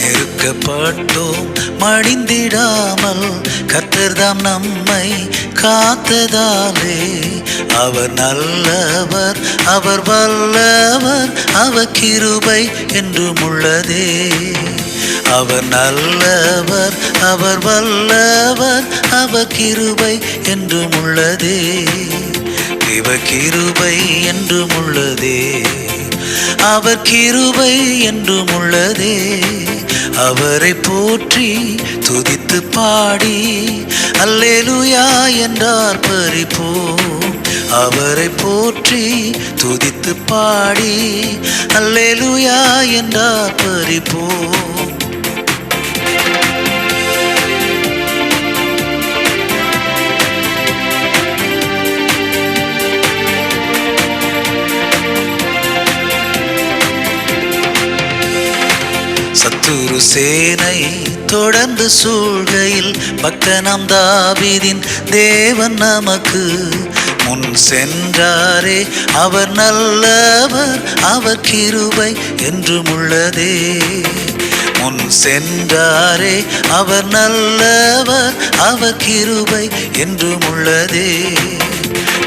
நெருக்கப்பட்டோம் மடிந்திடாமல் கர்த்தர்தாம் நம்மை காத்ததாலே. அவர் நல்லவர், அவர் வல்லவர், அவர் கிருபை என்றும் உள்ளதே. அவர் நல்லவர், அவர் வல்லவர், அவர் கிருபை என்றும் உள்ளதே. தேவ கிருபை என்றும் உள்ளதே. அவர் கிருபை என்றும் உள்ளதே. அவரை போற்றி துதித்து பாடி அல்லேலூயா என்றார் பரிப்போம். அவரை போற்றி துதித்து பாடி அல்லேலூயா என்றார் பரிப்போம். சத்துரு சேனை தொடர்ந்து சூழ்கையில் பக்தனாம் தாவீதின் தேவன் நமக்கு முன் சென்றாரே. அவர் நல்லவர், அவர் கிருபை என்றும் உள்ளதே. முன் சென்றாரே, அவர் நல்லவர், அவர் கிருபை என்றும் உள்ளதே.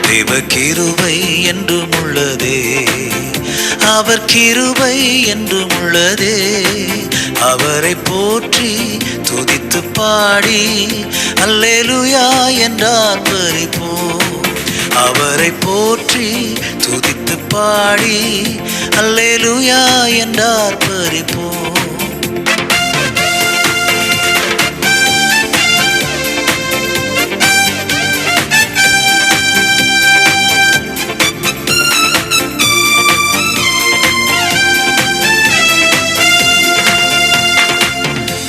தேவ கிருபை என்றும் உள்ளதே. அவர் கிருபை என்றும் உள்ளதே. அவரை போற்றி துதித்து பாடி அல்லேலூயா என்றார் பரிப்போம். அவரை போற்றி துதித்து பாடி அல்லேலூயா என்றார் பரிப்போம்.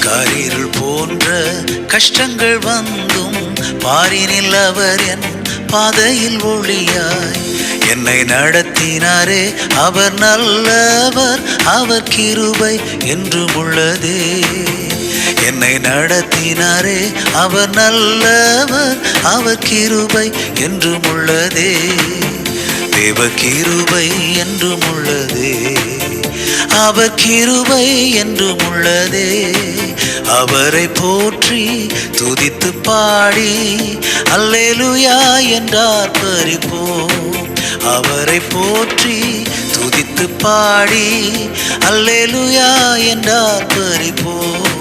காரிருள் போன்ற கஷ்டங்கள் வந்தும் பாரினில் அவர் என் பாதையில் ஒளியாய் என்னை நடத்தினாரே. அவர் நல்லவர், அவர் கிருபை என்றும் உள்ளதே. என்னை நடத்தினாரே, அவர் நல்லவர், அவர் கிருபை என்றும் உள்ளதே. தேவ கிருபை என்றும் உள்ளதே. அவர் கிருபை என்றும் உள்ளதே. அவரை போற்றி துதித்து பாடி அல்லேலூயா என்றார் பரிப்போம். அவரை போற்றி துதித்து பாடி அல்லேலூயா என்றார் பரிப்போம்.